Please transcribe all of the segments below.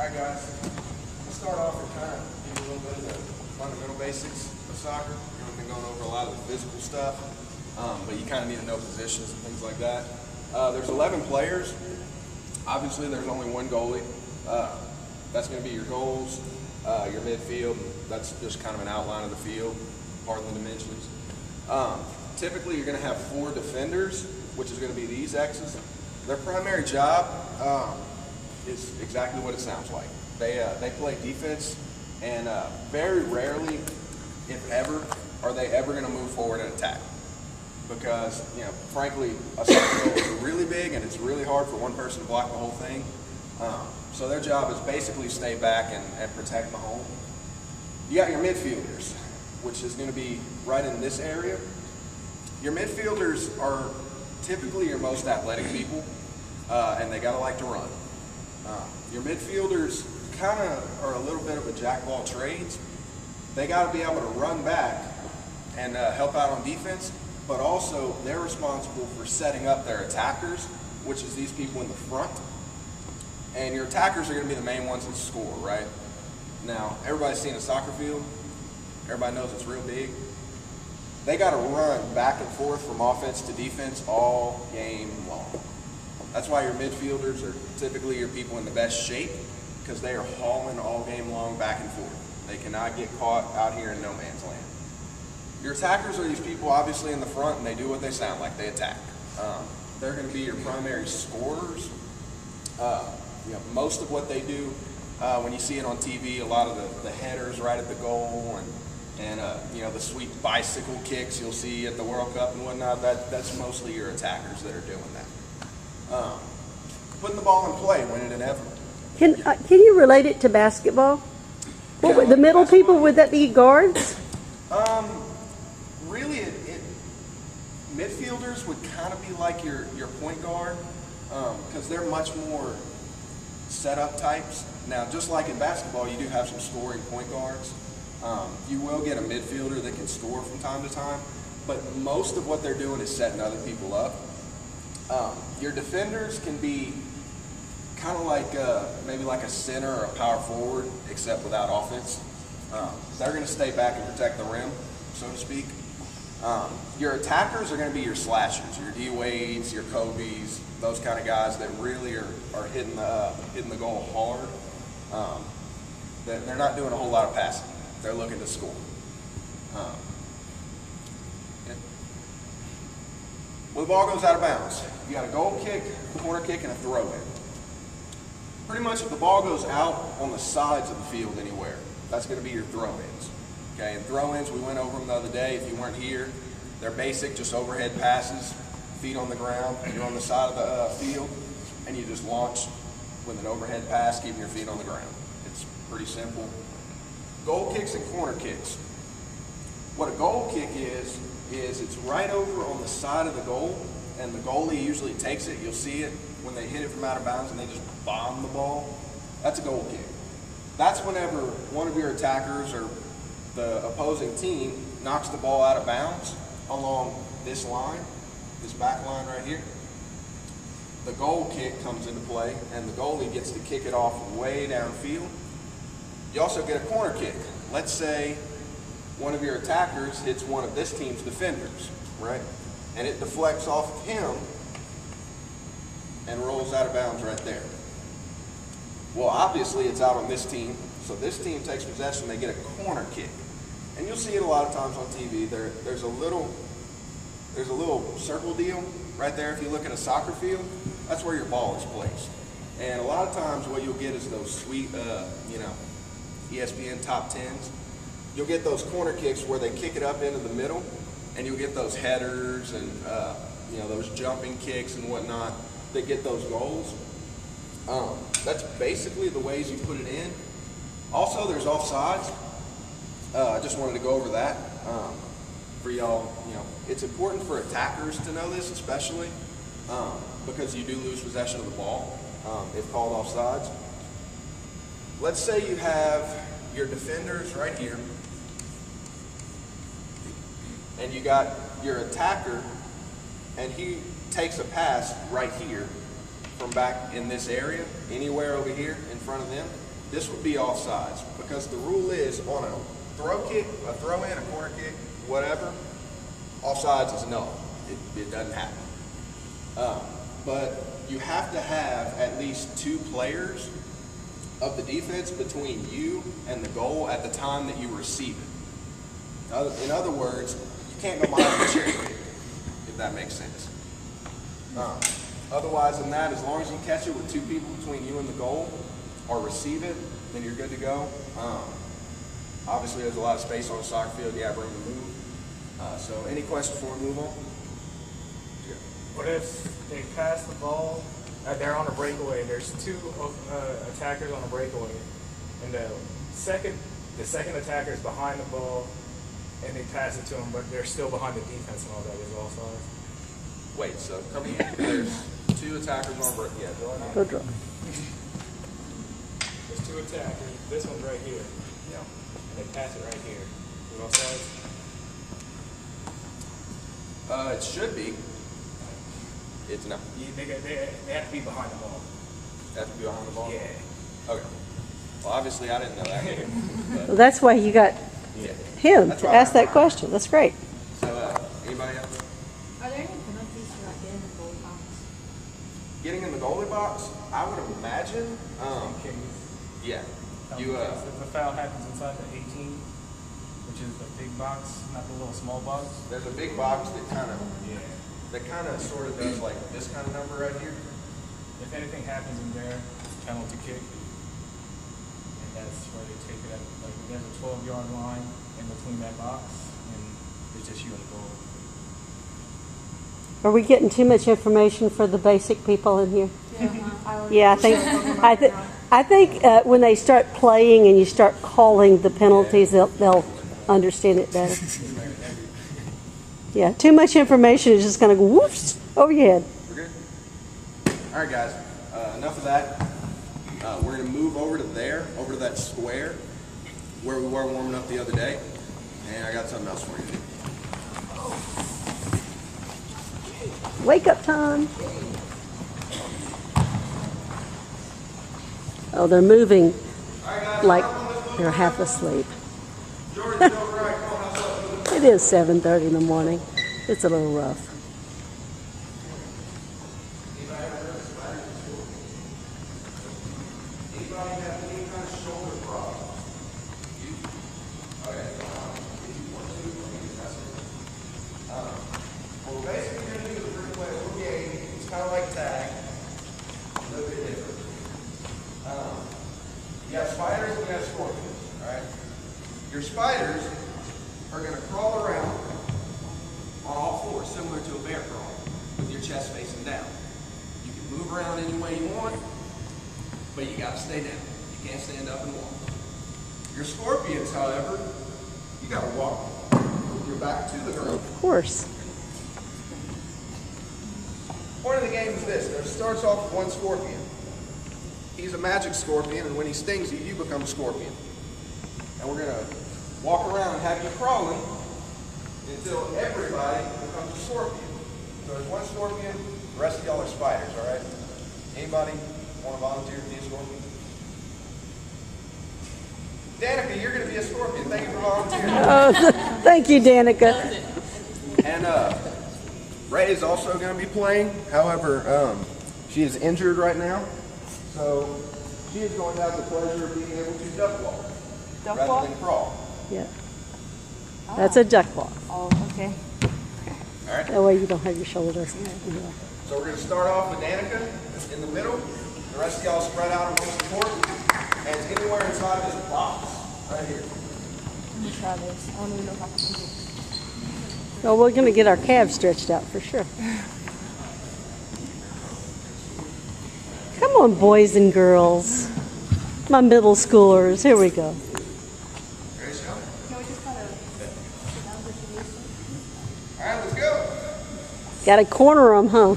Alright guys, we'll start off and kind of give you a little bit of the fundamental basics of soccer. We've been going over a lot of the physical stuff, but you kind of need to know positions and things like that. There's 11 players. Obviously there's only one goalie. That's going to be your goals, your midfield, and that's just kind of an outline of the field, part of the dimensions. Typically you're going to have 4 defenders, which is going to be these X's. Their primary job is exactly what it sounds like. They play defense, and very rarely, if ever, are they ever going to move forward and attack. Because, you know, frankly, a soccer goal is really big, and it's really hard for one person to block the whole thing. So their job is basically stay back and protect the home. You got your midfielders, which is going to be right in this area. Your midfielders are typically your most athletic people, and they gotta like to run. Your midfielders kind of are a little bit of a jack of all trades. They gotta be able to run back and help out on defense, but also they're responsible for setting up their attackers, which is these people in the front. And your attackers are gonna be the main ones that score, right? Now, everybody's seen a soccer field. Everybody knows it's real big. They got to run back and forth from offense to defense all game long. That's why your midfielders are typically your people in the best shape, because they are hauling all game long back and forth. They cannot get caught out here in no man's land. Your attackers are these people obviously in the front, and they do what they sound like. They attack. They're going to be your primary scorers. Most of what they do, when you see it on TV, a lot of the headers right at the goal and the sweet bicycle kicks you'll see at the World Cup and whatnot, that's mostly your attackers that are doing that. Putting the ball in play when it inevitable. Can you relate it to basketball? What would the middle people, would that be guards? Really, midfielders would kind of be like your point guard, because they're much more setup types. Now, just like in basketball, you do have some scoring point guards. You will get a midfielder that can score from time to time, but most of what they're doing is setting other people up. Your defenders can be kind of like maybe like a center or a power forward, except without offense. They're going to stay back and protect the rim, so to speak. Your attackers are going to be your slashers, your D-Wades, your Kobe's, those kind of guys that really are hitting the goal hard. They're not doing a whole lot of passing. They're looking to score. When the ball goes out of bounds, you got a goal kick, corner kick, and a throw in. Pretty much if the ball goes out on the sides of the field anywhere, that's going to be your throw-ins. Okay, and throw-ins, we went over them the other day. If you weren't here, they're basic, just overhead passes, feet on the ground. You're on the side of the field, and you just launch with an overhead pass, keeping your feet on the ground. It's pretty simple. Goal kicks and corner kicks. What a goal kick is it's right over on the side of the goal, and the goalie usually takes it. You'll see it when they hit it from out of bounds and they just bomb the ball. That's a goal kick. That's whenever one of your attackers or the opposing team knocks the ball out of bounds along this line, this back line right here. The goal kick comes into play, and the goalie gets to kick it off way downfield. You also get a corner kick. Let's say one of your attackers hits one of this team's defenders, right? And it deflects off of him and rolls out of bounds right there. Well, obviously it's out on this team, so this team takes possession, they get a corner kick. And you'll see it a lot of times on TV. There's a little circle deal right there. If you look at a soccer field, that's where your ball is placed. And a lot of times what you'll get is those sweet, ESPN top 10s. You'll get those corner kicks where they kick it up into the middle, and you'll get those headers and those jumping kicks and whatnot that get those goals. That's basically the ways you put it in. Also, there's offsides. I just wanted to go over that for y'all. It's important for attackers to know this, especially because you do lose possession of the ball if called offsides. Let's say you have your defenders right here, and you got your attacker, and he takes a pass right here from back in this area, anywhere over here in front of them. this would be offsides because the rule is on a throw kick, a throw in, a corner kick, whatever, offsides is null. It doesn't happen. But you have to have at least 2 players of the defense between you and the goal at the time that you receive it. In other words, you can't go behind the cherry pick, if that makes sense. Otherwise than that, as long as you catch it with 2 people between you and the goal or receive it, then you're good to go. Obviously, there's a lot of space on the soccer field. You have room to move. So any questions before we move on? Yeah. What if they pass the ball, they're on a breakaway, there's 2 attackers on a breakaway, and the second attacker is behind the ball, and they pass it to them, but they're still behind the defense and all that is offside? Wait, so come here. There's 2 attackers on break. Yeah, go ahead. Go draw. There's 2 attackers, this one's right here, and they pass it right here. Is it offside? It should be. It's not. They have to be behind the ball. They have to be behind the ball? Yeah. Okay. Well, obviously, I didn't know that. Well, that's why you got Yeah. him That's to why ask that question. That's great. So, anybody else? Are there any penalties for like getting the goal box? Getting in the goalie box, I would imagine. Yeah. You If the foul happens inside the 18, which is the big box, not the little small box. there's a big box that kind of sort of does like this kind of number right here. If anything happens in there, it's a penalty kick. And that's where they take it at, like, there's a 12-yard line in between that box, and it's just you and the goal. Are we getting too much information for the basic people in here? Yeah, I think when they start playing and you start calling the penalties, they'll understand it better. Yeah, too much information is just going to go whoops over your head. We're good? All right, guys. Enough of that. We're going to move over to there, over to that square where we were warming up the other day. And I got something else for you. Wake up time. Oh, they're moving like they're half asleep. It is 7:30 in the morning. It's a little rough. Well, basically, we're going to do the free play a little game. It's kind of like tag, a little bit different. You have spiders and you have scorpions, all right? Your spiders are going to crawl around on all fours, similar to a bear crawl, with your chest facing down. You can move around any way you want, but you got to stay down. You can't stand up and walk. Your scorpions, however, you got to walk with your back to the ground. Of course. Point of the game is this. It starts off with one scorpion. He's a magic scorpion, and when he stings you, you become a scorpion. And we're going to walk around and have you crawling until everybody becomes a scorpion. So there's one scorpion, the rest of y'all are spiders, all right? Anybody want to volunteer to be a scorpion? Danica, you're going to be a scorpion. Thank you for volunteering. Oh, thank you, Danica. And Ray is also going to be playing. However, she is injured right now. So she is going to have the pleasure of being able to duck walk rather than crawl. Yeah. That's a duck walk. Oh, okay. All right. That way you don't have your shoulders. Yeah. So we're going to start off with Danica in the middle. The rest of y'all spread out amongst the court. And it's anywhere inside this box right here. Let me try this. I don't even know if I can do it. Well, we're going to get our calves stretched out for sure. Come on, boys and girls. My middle schoolers. Here we go. Ready to go? Can we just kind of sit down for some music? All right, let's go. Got to corner them, huh?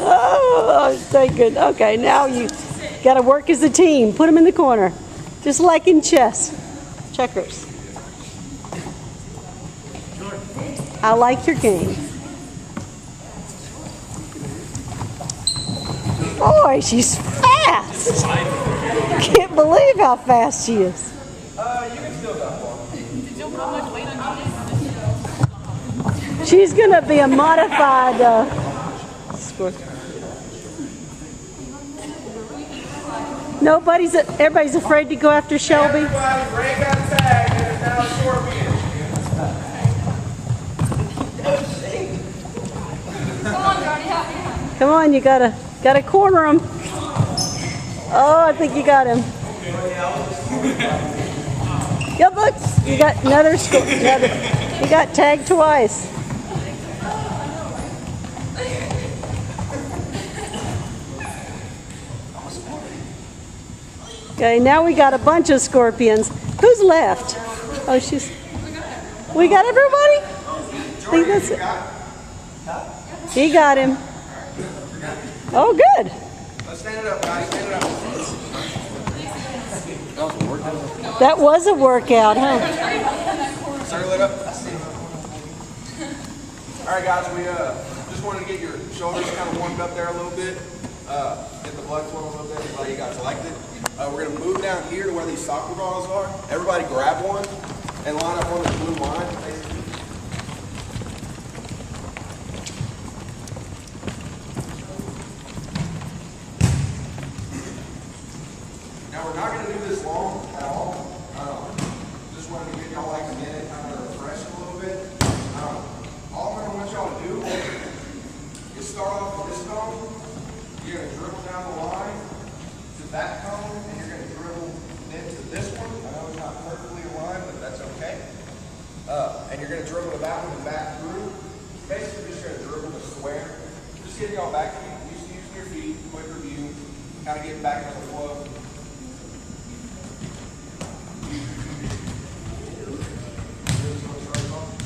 Oh, thank good. Okay, now you got to work as a team. Put them in the corner, just like in chess, checkers. I like your game. Boy, she's fast. Can't believe how fast she is. You can still go for it. She's going to be a modified score. Everybody's afraid to go after Shelby. Everybody, Ray got tagged and is now a scorpion. Come on, you gotta corner him. Oh, I think you got him. Yep, look, you got another score. You got tagged twice. Okay, now we got a bunch of scorpions. Who's left? Oh, we got everybody? I think that's it. He got him. Oh, good. Let's stand it up, guys. Stand it up. That was a workout, huh? Circle it up. All right, guys. We just wanted to get your shoulders kind of warmed up there a little bit. Get the blood flowing a little bit. Glad you guys liked it. We're going to move down here to where these soccer balls are. Everybody grab one and line up on the blue line. Now we're not going to do this long at all. Just wanted to give y'all like a minute, kind of refresh a little bit. All I'm going to want y'all to do is start off with this cone. You're going to dribble down the line to that cone, and you're going to dribble into this one. I know it's not perfectly aligned, but that's okay. And you're going to dribble to that one and back through. Basically, just going to dribble the square. Just getting y'all back to using your feet, quick review, kind of getting back into the flow.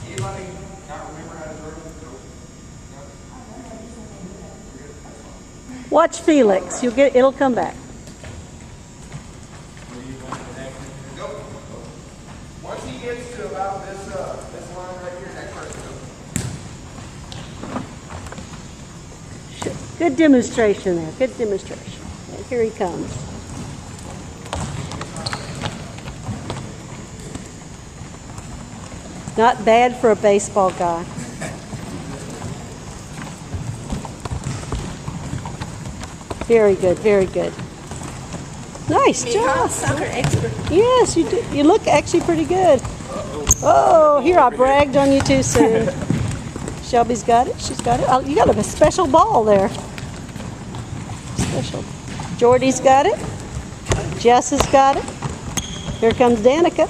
Anybody not remember how to dribble? Watch Felix. It'll come back. Go. Once he gets to about this line right here, next person go. Good demonstration there. Good demonstration. And here he comes. Not bad for a baseball guy. Very good, very good. Nice job. Soccer expert. Yes, you do. You look actually pretty good. Oh, here I bragged on you too soon. Shelby's got it. She's got it. Oh, you got a special ball there. Special. Jordy's got it. Jess has got it. Here comes Danica.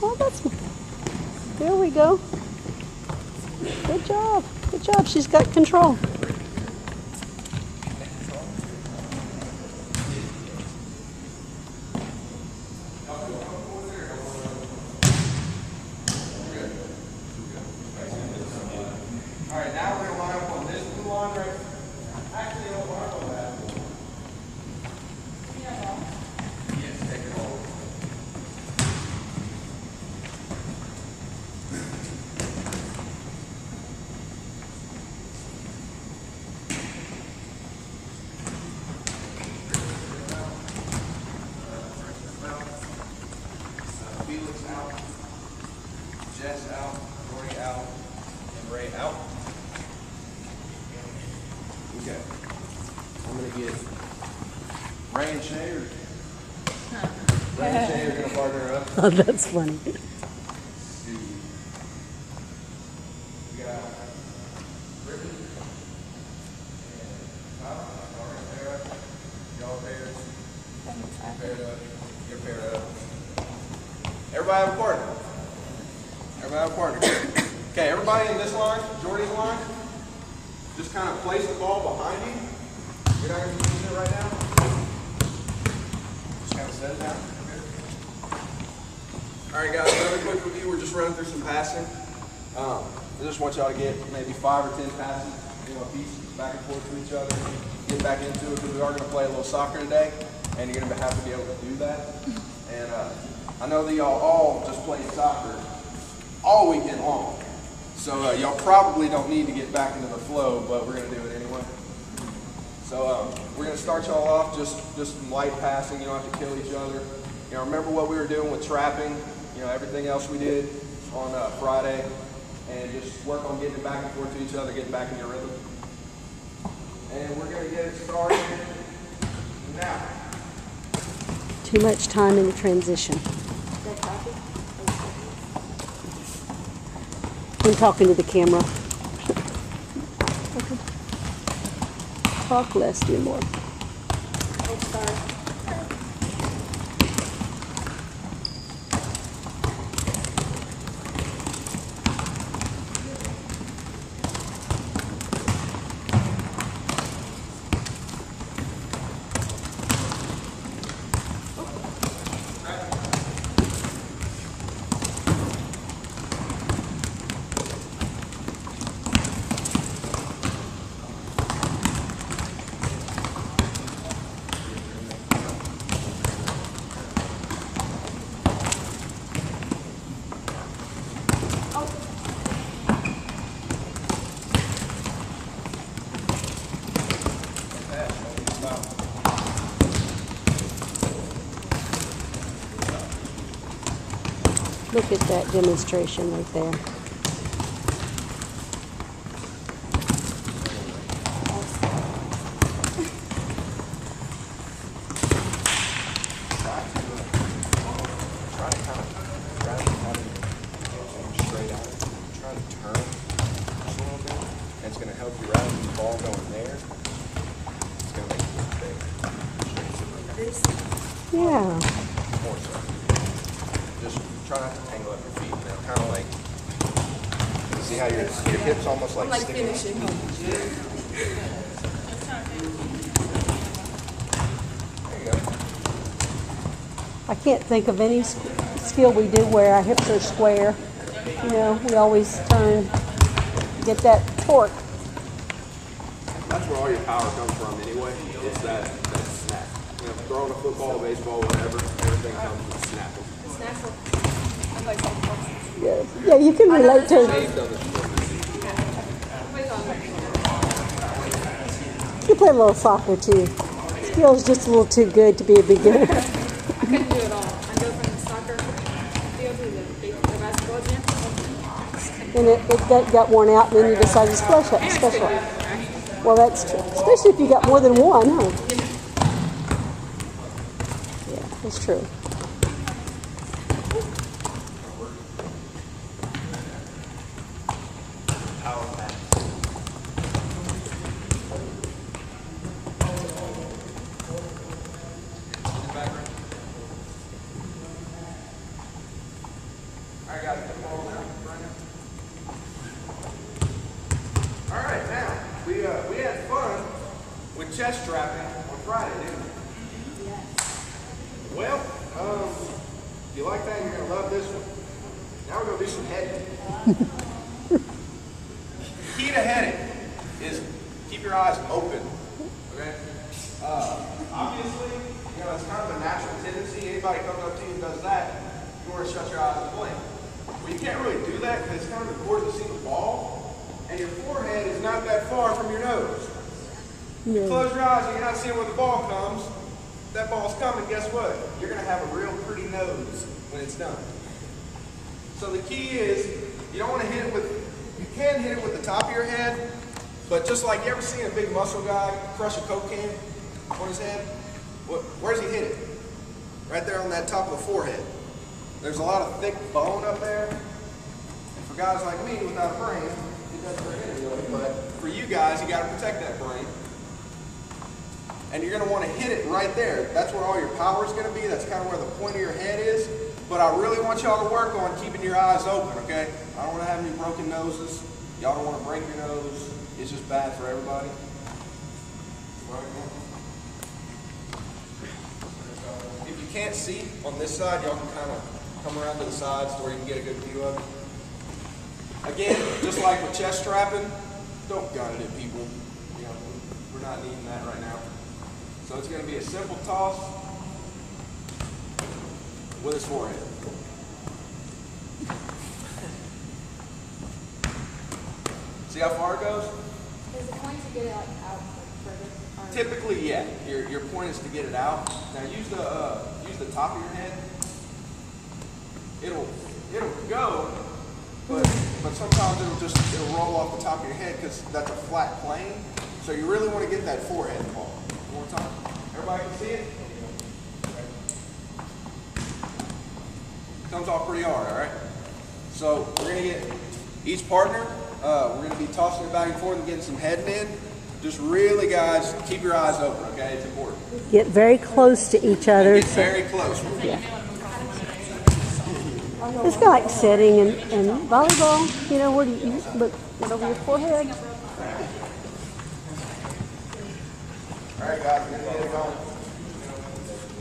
Oh, there we go. Good job. Good job. She's got control. All right, now we're going to line up on this blue line right. Actually, don't line up on that. Yes, take it all. Felix out, Jess out, Rory out, and Ray out. Okay. I'm gonna get Ray and Shay. Ray and Shay are gonna partner up. Oh, that's funny. We got Ricky and Tyler. Y'all gonna pair up. Y'all pairs. Paired up. You're paired up. Everybody have a partner. Everybody have a partner. Okay, everybody in this line, Jordy's line, just kind of place the ball behind you. You're not going to be using it right now. Just kind of set it down. All right, guys, really quick review. We're just running through some passing. I just want y'all to get maybe 5 or 10 passes, a piece back and forth to each other. Get back into it because we are going to play a little soccer today, and you're going to have to be able to do that. And I know that y'all all just played soccer all weekend long. So y'all probably don't need to get back into the flow, but we're going to do it anyway. So we're going to start y'all off just some light passing. You don't have to kill each other. You know, remember what we were doing with trapping, you know, everything else we did on Friday, and just work on getting back and forth to each other, getting back in your rhythm. And we're going to get it started now. Too much time in the transition. I'm talking to the camera. Okay. Talk less, do more. Look at that demonstration right there. Yeah. More so. Just try not to tangle up your feet now. Kind of like, see how your hips almost like sticking. Finishing. There you go. I can't think of any skill we do where our hips are square. You know, we always turn, get that torque. That's where all your power comes from anyway. It's that snap. You know, throwing a football, baseball, whatever, everything comes with snapping. Snaffle. I'm like, Yeah, you can relate to. They've done this before. You play a little soccer too. Skill's just a little too good to be a beginner. I couldn't do it all. I go from the soccer field to the basketball gym. And it got worn out, and then you decided to specialize. Well, that's true. Especially if you got more than one, huh? Yeah, that's true. Alright, now, we had fun with chest strapping on Friday, didn't we? Yes. Well, if you like that, you're going to love this one. Now we're going to do some heading. Key to heading is keep your eyes open, okay? Obviously, you know, it's kind of a natural tendency. Anybody comes up to you and does that, you want to shut your eyes and blink. Well, you can't really do that because it's kind of important to see the ball. And your forehead is not that far from your nose. You close your eyes and you're not seeing where the ball comes. That ball's coming, guess what? You're going to have a real pretty nose when it's done. So the key is, you don't want to hit it with, you can hit it with the top of your head, but just like, you ever seen a big muscle guy crush a Coke can on his head? Where's he hit it? Right there on that top of the forehead. There's a lot of thick bone up there. And for guys like me without a brain, but for you guys, you got to protect that brain. And you're going to want to hit it right there. That's where all your power is going to be. That's kind of where the point of your head is. But I really want y'all to work on keeping your eyes open, okay? I don't want to have any broken noses. Y'all don't want to break your nose. It's just bad for everybody. If you can't see on this side, y'all can kind of come around to the sides to where you can get a good view of it. Again, just like with chest strapping, don't gun it at people. You know, we're not needing that right now. So it's going to be a simple toss. with his forehead. See how far it goes? Is the point to get it like out further? Or Typically, yeah. Your point is to get it out. Now use the top of your head. It'll go, but sometimes it'll roll off the top of your head because that's a flat plane. So you really want to get that forehead ball. One more time. Everybody can see it? Comes off pretty hard, all right? So we're going to get each partner, we're going to be tossing it back and forth and getting some heading in. Just really, guys, keep your eyes open, okay? It's important. Get very close to each other. Get very close. Yeah. It's kind of like sitting and volleyball. You know, where do you look over your forehead? All right, guys, we're going to get it going.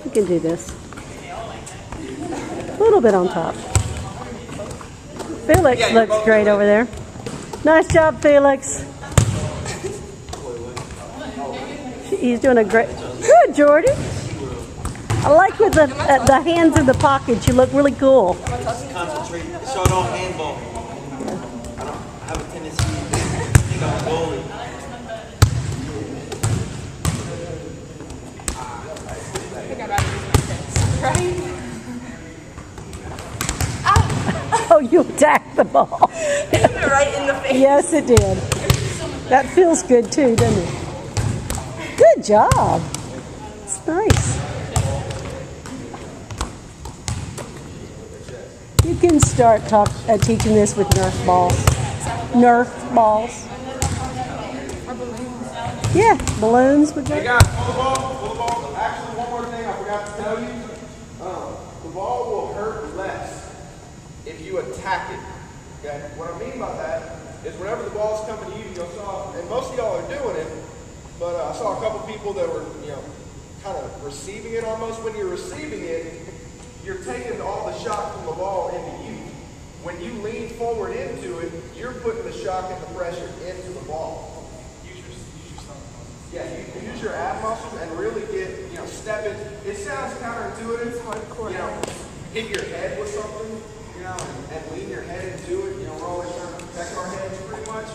You can do this. A little bit on top. Felix looks great over there. Nice job, Felix. He's doing a great. Good, Jordy. I like with the hands in the pockets. You look really cool. Concentrate so I don't handball. I have a tendency to think I'm a goalie. I think I'd rather use my fist, right? Oh, you attacked the ball. Right in the face. Yes, it did. That feels good too, doesn't it? Good job. It's nice. You can start teaching this with Nerf balls. Nerf balls. Or balloons. Yeah, balloons would Hey go. guys, pull the ball. Actually, one more thing I forgot to tell you. The ball will hurt less if you attack it. Okay? What I mean by that is whenever the ball's coming to you, you'll saw, and most of y'all are doing it, but I saw a couple people that were, kind of receiving it almost. When you're receiving it, you're taking all the shock from the ball into you. When you lean forward into it, you're putting the shock and the pressure into the ball. Use your stomach muscles. Yeah, you use your ab muscles and really get, step it. It sounds counterintuitive. It's hardcore. Hit your head with something, and lean your head into it. We're always trying to protect our heads pretty much.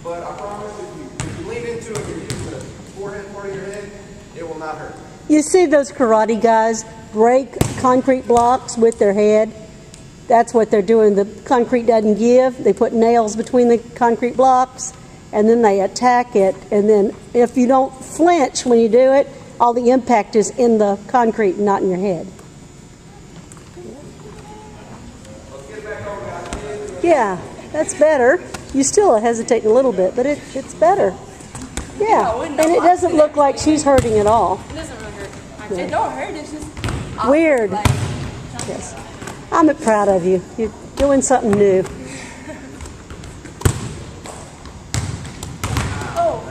But I promise if you lean into it and use the forehead part of your head, it will not hurt. You see those karate guys break concrete blocks with their head? That's what they're doing. The concrete doesn't give. They put nails between the concrete blocks, and then they attack it. And then if you don't flinch when you do it, all the impact is in the concrete, not in your head. Yeah, that's better. You still hesitate a little bit, but it's better. Yeah, and it doesn't look like she's hurting at all. It doesn't really hurt. It don't hurt. It's just Weird. like, Yes. I'm proud of you. You're doing something new. oh,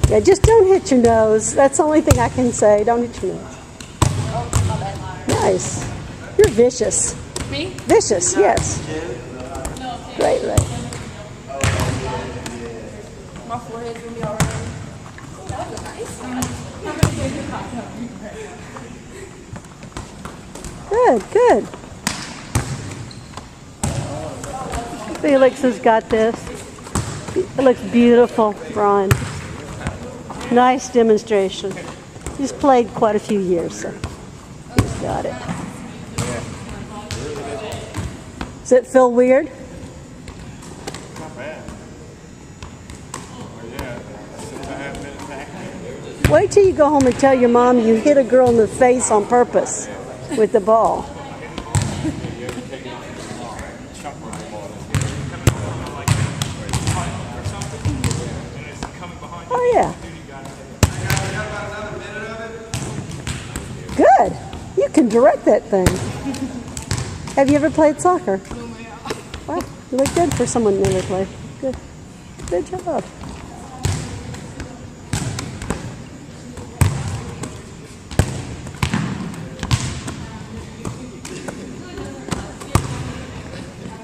Yeah, just don't hit your nose. That's the only thing I can say. Don't hit your nose. oh, my bad. Nice. You're vicious. Me? Vicious, yes. Right. My forehead's gonna be alright. Oh, that was nice. Good. Felix has got this. It looks beautiful, Ron. Nice demonstration. He's played quite a few years, so he's got it. Does it feel weird? Not bad. Yeah, 6.5 minutes back. Wait till you go home and tell your mom you hit a girl in the face on purpose with the ball. Oh, yeah. Good. You can direct that thing. Have you ever played soccer? Wow, you look good for someone who never played. Good. Good job.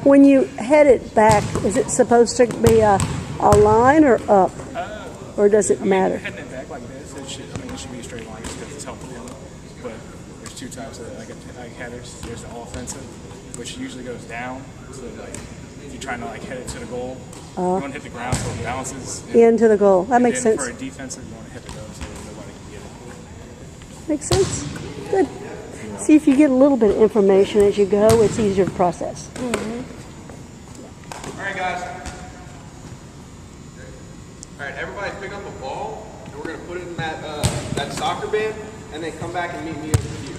When you head it back, is it supposed to be a line or up? Or does it matter? Heading it back like this, it should be a straight line because it's helpful. But there's two types of like headers. There's the offensive, which usually goes down. So like if you're trying to like head it to the goal, you want to hit the ground so it bounces into the goal. That makes then sense. For a defensive, you want to hit the goal so nobody can get it. Makes sense. Good. See, if you get a little bit of information as you go, it's easier to process. All right, guys. All right, everybody pick up a ball, and we're going to put it in that soccer bin, and then come back and meet me at the view.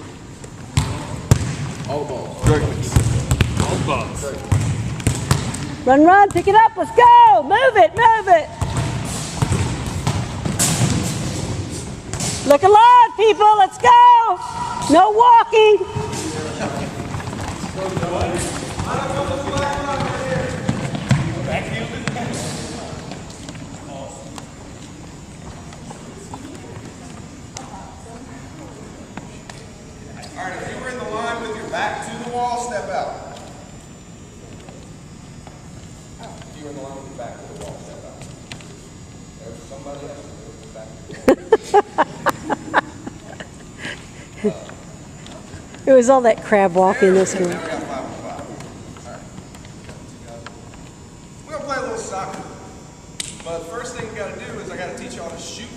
All the balls. All balls. Run, pick it up, let's go! Move it! Look alive, people, let's go! No walking! All right, if you were in the line with your back to the wall, step out. If you were in the line with your back to the wall, step out. There's somebody else with the back to the wall. It was all that crab walking this Now we morning. got 5 on 5. All right. We're going to play a little soccer. But the first thing we got to do is I got to teach y'all to shoot.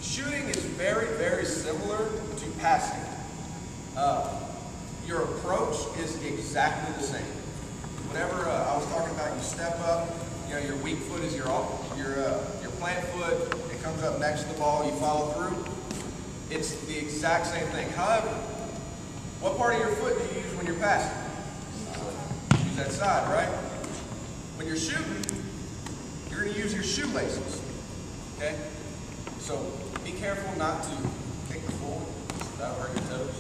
Shooting is very, very similar to passing. Your approach is exactly the same. Whenever I was talking about you step up, you know, your weak foot is your plant foot. It comes up next to the ball, you follow through. It's the exact same thing. However, what part of your foot do you use when you're passing? Use that side, right? When you're shooting, you're going to use your shoelaces. Okay? So be careful not to kick the floor. That'll hurt your toes.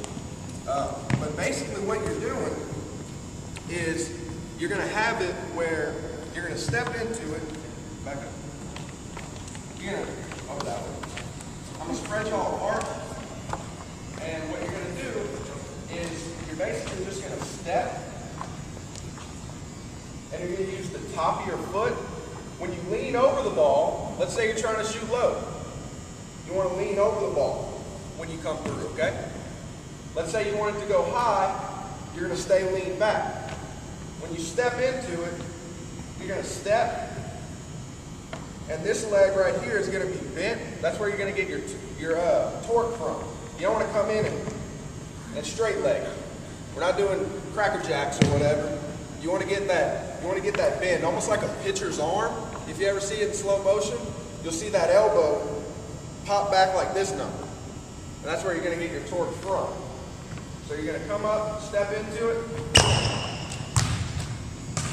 But basically what you're doing is you're going to have it where you're going to step into it. Back up. You're going to, over that way. I'm going to spread y'all apart. And what you're going to do is you're basically just going to step. And you're going to use the top of your foot. When you lean over the ball, let's say you're trying to shoot low. You want to lean over the ball when you come through, okay? Let's say you want it to go high, you're going to stay leaned back. When you step into it, you're going to step, and this leg right here is going to be bent. That's where you're going to get your torque from. You don't want to come in and straight leg. We're not doing cracker jacks or whatever. You want to get that. You want to get that bend, almost like a pitcher's arm. If you ever see it in slow motion, you'll see that elbow pop back like this number. And that's where you're going to get your torque from. So you're going to come up, step into it,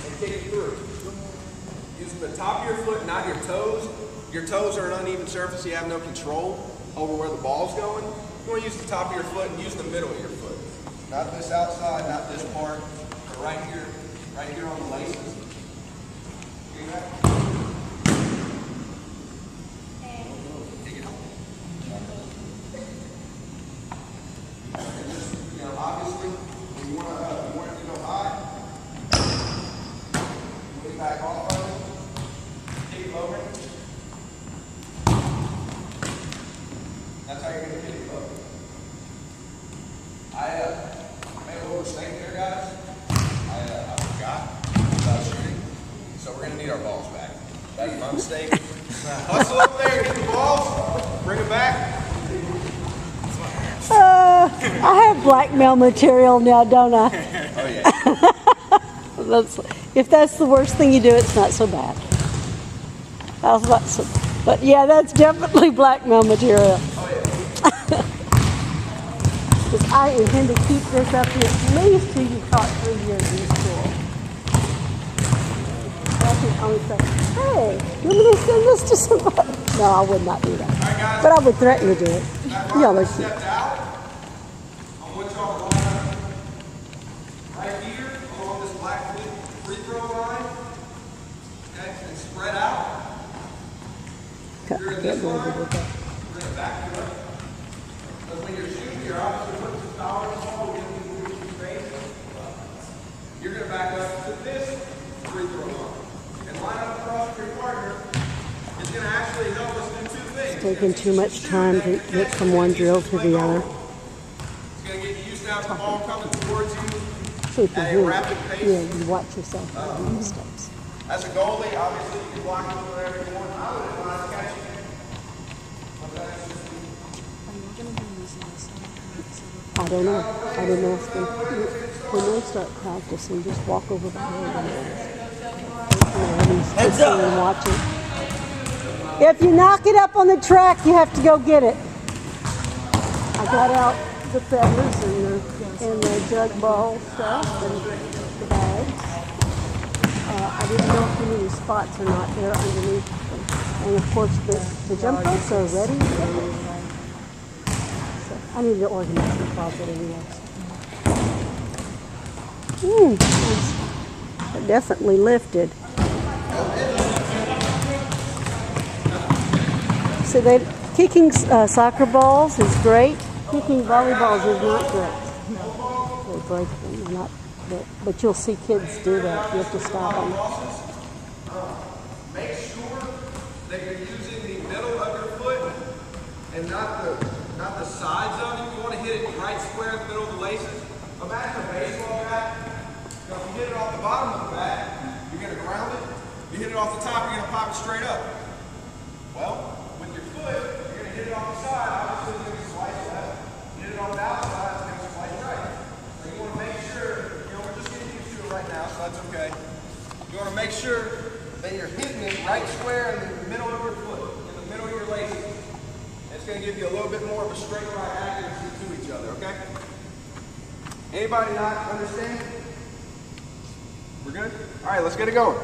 and kick it through. Using the top of your foot, not your toes. Your toes are an uneven surface, you have no control over where the ball's going. You want to use the top of your foot and use the middle of your foot. Not this outside, not this part, but right here on the laces. See that? Obviously, when you want it to go high, move back off of it, kick it lower. That's how you're going to kick it lower. I made a little mistake there, guys. I forgot about shooting, so we're going to need our balls back. That's my mistake. Hustle up there, get the balls, bring it back. I have blackmail material now, don't I? Oh, yeah. If that's the worst thing you do, it's not so bad. But yeah, that's definitely blackmail material. Oh, yeah. Because I intend to keep this up here at least till you taught 3 years in school. That's the only thing. Hey, you want me to send this to somebody? No, I would not do that. Right, guys. But I would threaten to do it. Y'all are cute. Stepped out. I want y'all to line up right here along this black free throw line. Okay, and spread out. You're in this line. You're going to back it up. Because when you're shooting, you're obviously putting some power in the ball. You're going to move your face. You're going to back up to this free throw line. And line up across your partner. It's going to actually help us do two things. Taking too much time to get from one drill to the other. have the ball coming towards you So if you at a hear, rapid pace. yeah, you watch yourself making mistakes. As a goalie, obviously you can block it wherever you want. I would advise catching it. I don't know. I didn't ask them. When they start practicing, just walk over behind them. Heads up. And watch it. If you knock it up on the track, you have to go get it. I got out the feathers and the jug ball stuff and the bags. I didn't know if any spots are not there underneath them. And of course, the jump ropes are ready. So I need to organize the closet anyway. It definitely lifted. So kicking soccer balls is great. Kicking volleyballs is not great. They break them. They're not, but you'll see kids do that. You have to stop them. Make sure that you're using the middle of your foot and not the sides of it. You want to hit it right square in the middle of the laces. Imagine a baseball bat. If you hit it off the bottom of the bat, you're going to ground it. You hit it off the top, you're going to pop it straight up. Well, with your foot, you're going to hit it off the side. Obviously, you're going to slice left. Hit it on the outside, it's going to slice right. So you want to make sure, we're just getting used to it right now, so that's okay. You want to make sure that you're hitting it right square in the middle of your foot, in the middle of your laces. It's going to give you a little bit more of a straight line accuracy to each other, okay? Anybody not understand? We're good? All right, let's get it going.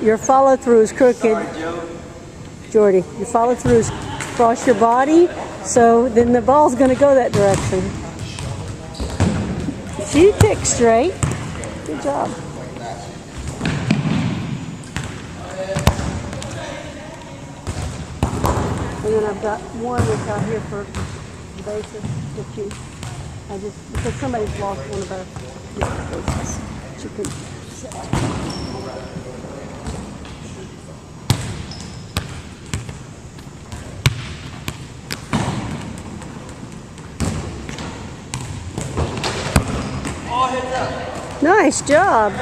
Your follow through is crooked, Jordy. Your follow through is across your body, so then the ball's going to go that direction. You kick straight. Good job. And then I've got one that's out here for bases that because somebody's lost one of our bases. You can set. Nice job.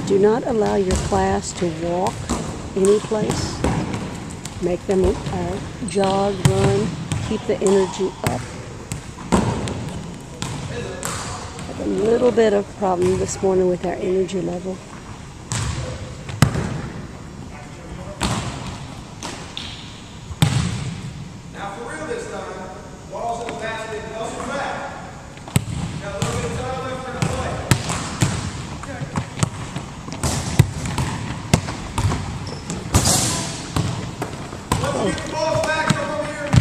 Do not allow your class to walk any place. Make them jog, run, keep the energy up. Had a little bit of problem this morning with our energy level. Now for real this time, ball's in the basket, muscle back. Got a little bit of time left for the play. Once you get the balls back, come over here and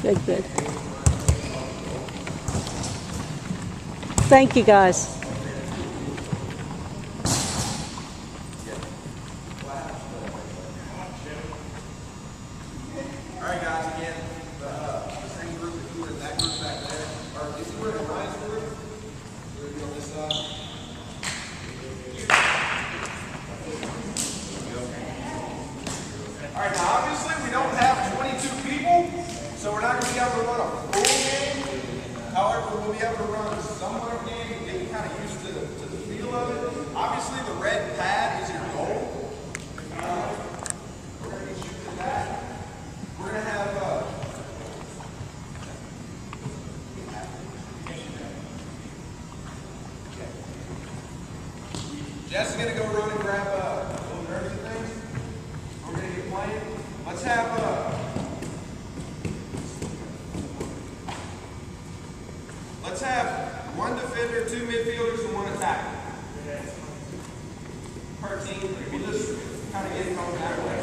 Good, good. Thank you, guys. All right, guys, again, the same group, if you were in that group back there, or if you were in Ryan's group, you would be on this side. All right, now obviously we don't have 22 people, so we're not going to be able to run a full game. However, we'll be able to run somewhat of a game and get kind of used to the feel of it. Obviously, the red pad is your goal. We're going to get used to that. We're going to have let's have one defender, 2 midfielders, and 1 attacker. Per team, we'll just kind of get it on that way.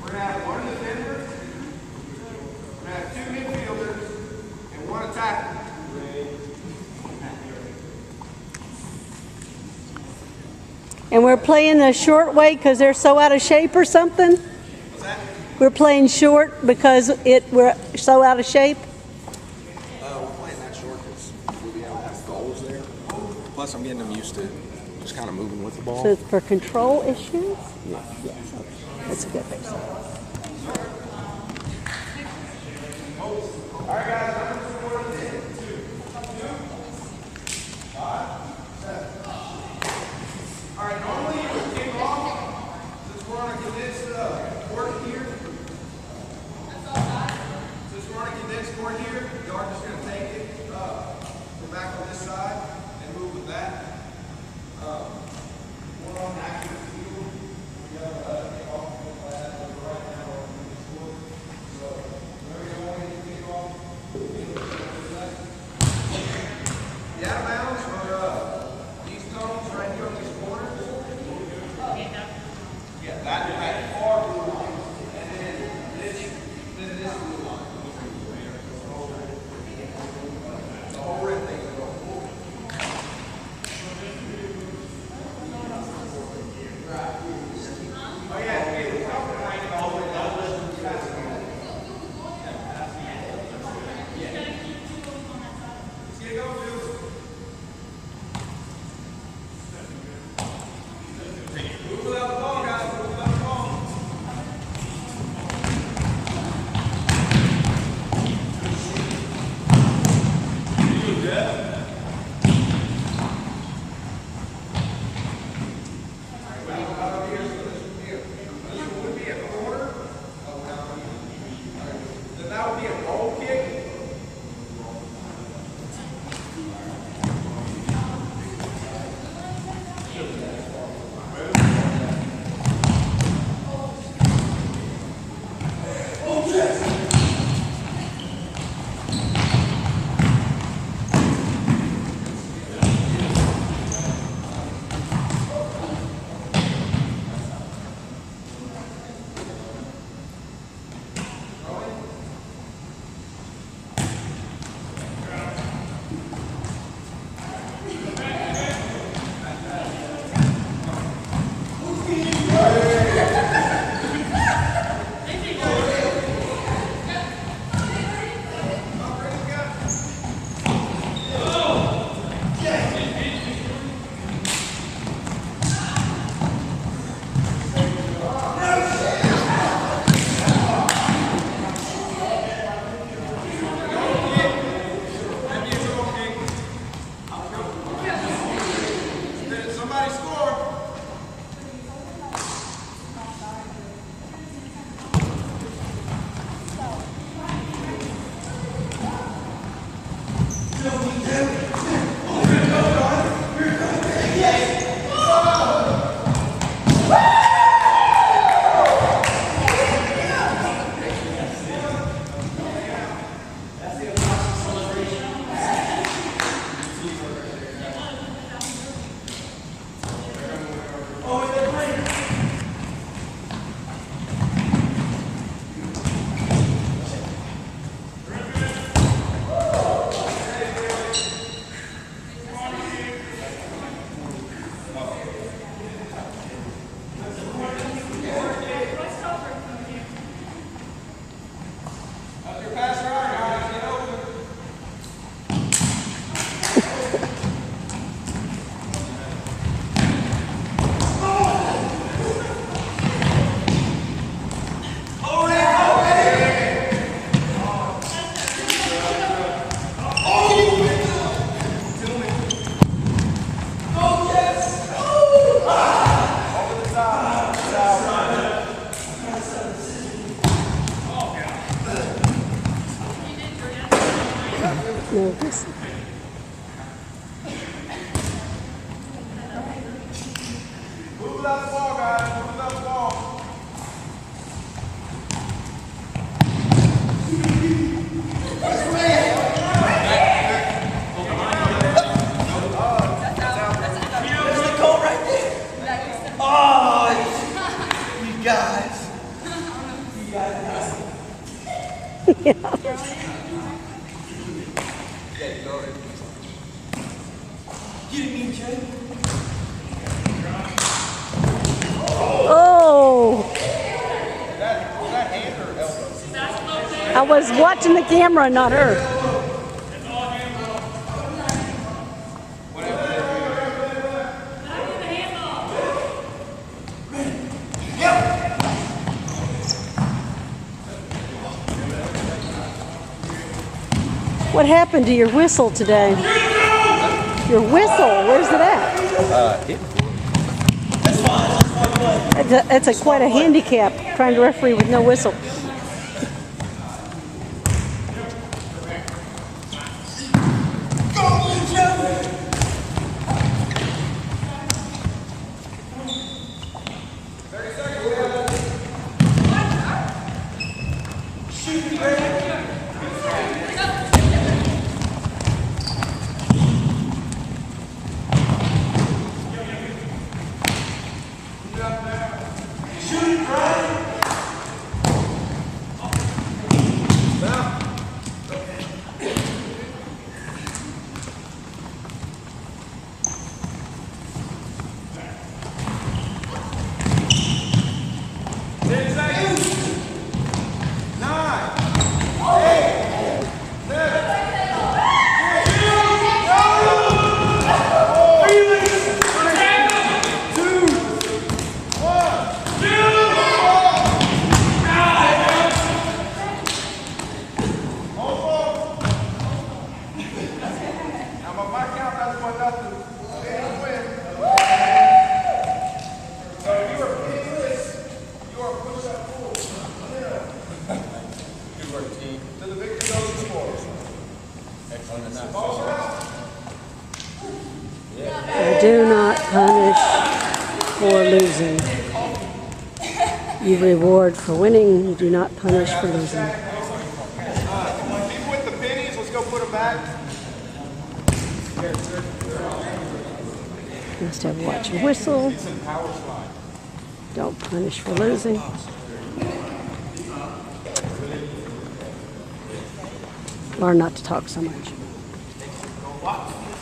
We're gonna have 1 defender, we're gonna have 2 midfielders, and 1 attacker. And we're playing the short way because they're so out of shape or something? What's that? We're playing short because we're so out of shape? We're playing that short because we'll be able to have goals there. Plus, I'm getting them used to just kind of moving with the ball. So it's for control issues? Yeah. Yes. Okay. That's a good thing. All right, guys, numbers from 1 to 10. 2, 5, 7. All right, normally you would kick off since we're on a condensed court here. Since we're on a condensed court here, y'all are just going to take it, go back on this side and move with that. We're on active field. We have kick off in class, but right now we're on this court. So, whenever you want to kick off, the out of bounds are these cones right here on these corners. Yeah, that far blue line. And then this blue line. Move without the ball, guys. Move without the ball. There's the goal right there. Oh, you guys. You guys. Get it, me, Jay. Oh, Was that hand or elbow? I was watching the camera, not her. What happened to your whistle today? Your whistle, where's it at? It's quite a handicap trying to referee with no whistle. Do not punish for losing. You reward for winning. You do not punish for losing. People with the pennies, let's go put them back. Must have watch and whistle. Don't punish for losing. Learn not to talk so much.